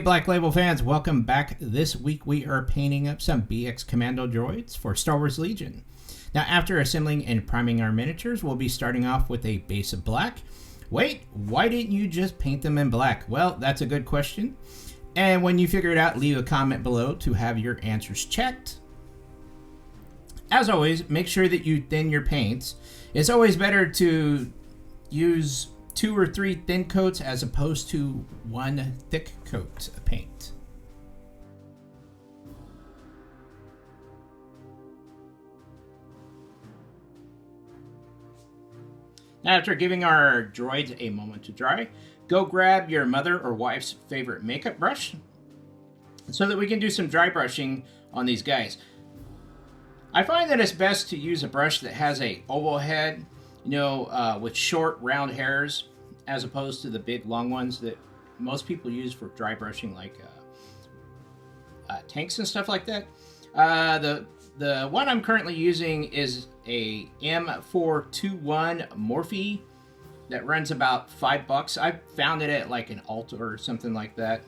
Black Label fans, welcome back. This week we are painting up some BX Commando droids for Star Wars Legion. Now, after assembling and priming our miniatures, we'll be starting off with a base of black. Wait, why didn't you just paint them in black? Well, that's a good question. And when you figure it out, leave a comment below to have your answers checked. As always, make sure that you thin your paints. It's always better to use 2 or 3 thin coats as opposed to 1 thick coat of paint. Now, after giving our droids a moment to dry, go grab your mother or wife's favorite makeup brush so that we can do some dry brushing on these guys. I find that it's best to use a brush that has a oval head, with short round hairs, as opposed to the big long ones that most people use for dry brushing, like tanks and stuff like that. The one I'm currently using is a M421 Morphe that runs about $5. I found it at like an Ulta or something like that.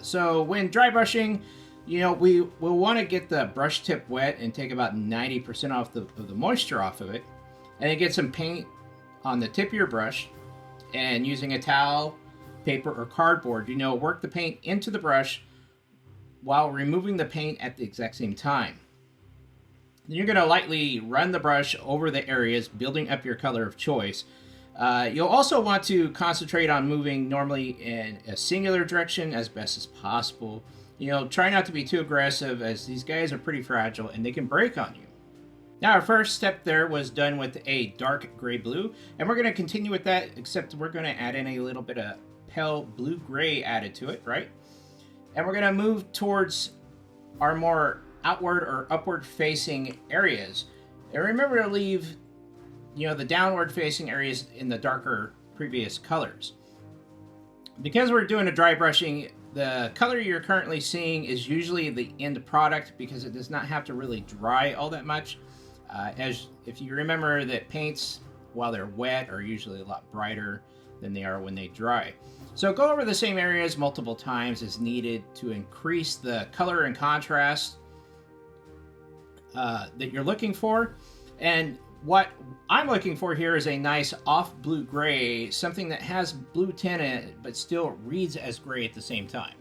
So when dry brushing, we will want to get the brush tip wet and take about 90% off of the moisture off of it, and then get some paint on the tip of your brush, and using a towel, paper, or cardboard, work the paint into the brush while removing the paint at the exact same time. Then you're going to lightly run the brush over the areas, building up your color of choice. You'll also want to concentrate on moving normally in a singular direction as best as possible. Try not to be too aggressive, as these guys are pretty fragile and they can break on you. Now, our first step there was done with a dark gray blue, and we're going to continue with that, except we're going to add in a little bit of pale blue gray added to it, right? And we're going to move towards our more outward or upward facing areas. And remember to leave, the downward facing areas in the darker previous colors. Because we're doing a dry brushing, the color you're currently seeing is usually the end product, because it does not have to really dry all that much. As if you remember that paints, while they're wet, are usually a lot brighter than they are when they dry. So go over the same areas multiple times as needed to increase the color and contrast that you're looking for. And what I'm looking for here is a nice off blue gray, something that has blue tint in it but still reads as gray at the same time.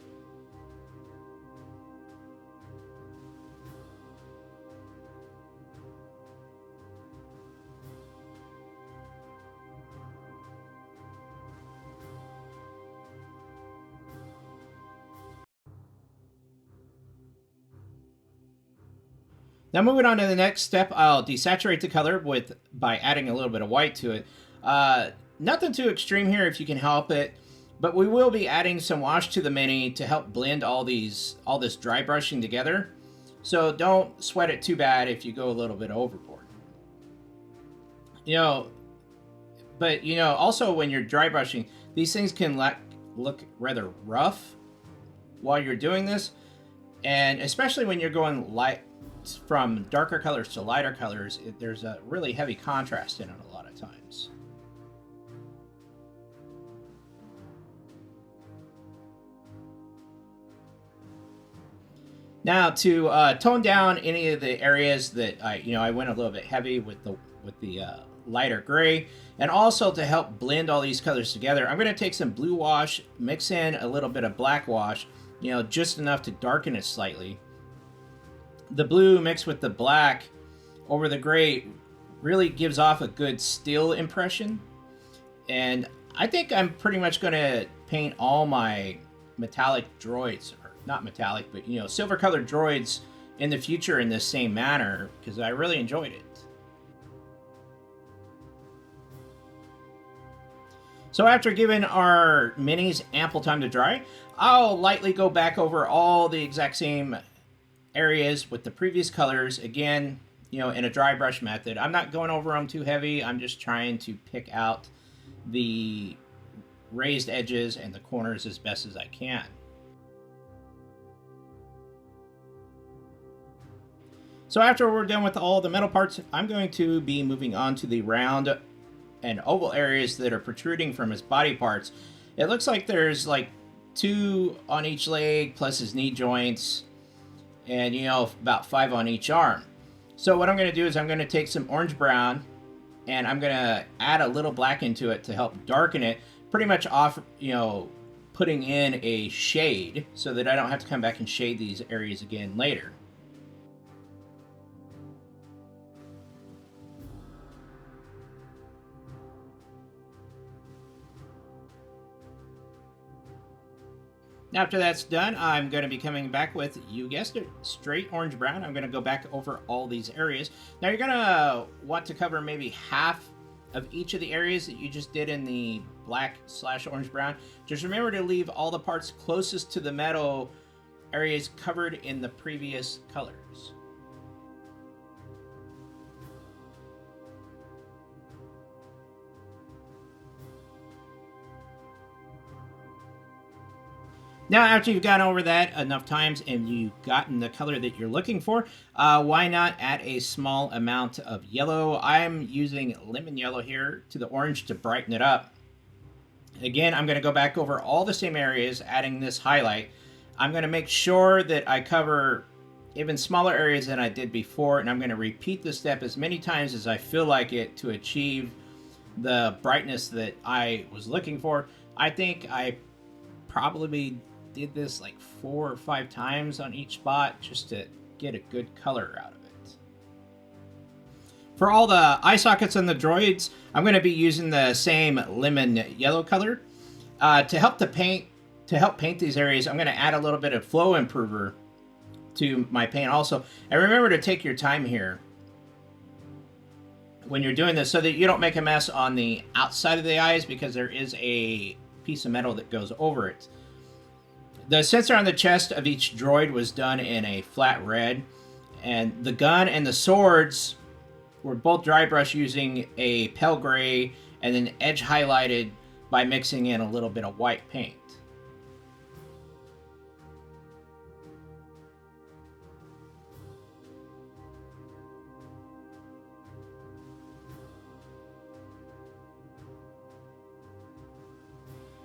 Now, moving on to the next step, I'll desaturate the color by adding a little bit of white to it. Nothing too extreme here if you can help it, but we will be adding some wash to the mini to help blend all this dry brushing together. So don't sweat it too bad if you go a little bit overboard. Also when you're dry brushing, these things can look rather rough while you're doing this, and especially when you're going from darker colors to lighter colors, there's a really heavy contrast in it a lot of times. Now, to tone down any of the areas that I went a little bit heavy with the lighter gray, and also to help blend all these colors together, I'm going to take some blue wash, mix in a little bit of black wash, just enough to darken it slightly. The blue mixed with the black over the gray really gives off a good steel impression. And I think I'm pretty much going to paint all my metallic droids, or not metallic, but silver colored droids in the future in this same manner, because I really enjoyed it. So after giving our minis ample time to dry, I'll lightly go back over all the exact same areas with the previous colors, again, in a dry brush method. I'm not going over them too heavy. I'm just trying to pick out the raised edges and the corners as best as I can. So after we're done with all the metal parts, I'm going to be moving on to the round and oval areas that are protruding from his body parts. It looks like there's like 2 on each leg plus his knee joints, and about 5 on each arm. So what I'm going to do is I'm going to take some orange brown and I'm going to add a little black into it to help darken it, pretty much off, putting in a shade so that I don't have to come back and shade these areas again later. After that's done, I'm going to be coming back with, you guessed it, straight orange brown. I'm going to go back over all these areas. Now you're going to want to cover maybe half of each of the areas that you just did in the black/orange brown. Just remember to leave all the parts closest to the metal areas covered in the previous colors. Now, after you've gone over that enough times and you've gotten the color that you're looking for, why not add a small amount of yellow? I'm using lemon yellow here to the orange to brighten it up. Again, I'm going to go back over all the same areas, adding this highlight. I'm going to make sure that I cover even smaller areas than I did before, and I'm going to repeat this step as many times as I feel like it to achieve the brightness that I was looking for. I think I probably did this like 4 or 5 times on each spot just to get a good color out of it. For all the eye sockets on the droids, I'm going to be using the same lemon yellow color. To help paint these areas, I'm going to add a little bit of flow improver to my paint also. And remember to take your time here when you're doing this so that you don't make a mess on the outside of the eyes, because there is a piece of metal that goes over it. The sensor on the chest of each droid was done in a flat red, and the gun and the swords were both dry brushed using a pale gray and then edge highlighted by mixing in a little bit of white paint.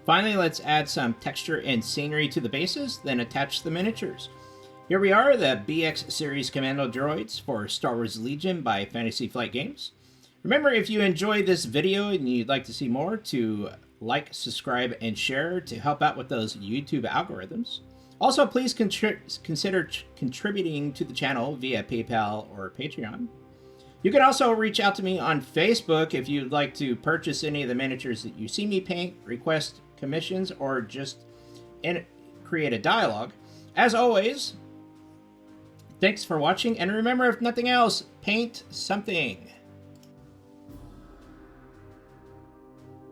Finally, let's add some texture and scenery to the bases, then attach the miniatures. Here we are, the BX series commando droids for Star Wars Legion by Fantasy Flight Games. Remember, if you enjoyed this video and you'd like to see more, to like, subscribe, and share to help out with those YouTube algorithms. Also, please consider contributing to the channel via PayPal or Patreon. You can also reach out to me on Facebook if you'd like to purchase any of the miniatures that you see me paint, request commissions, or just create a dialogue. As always, thanks for watching, and remember, if nothing else, paint something.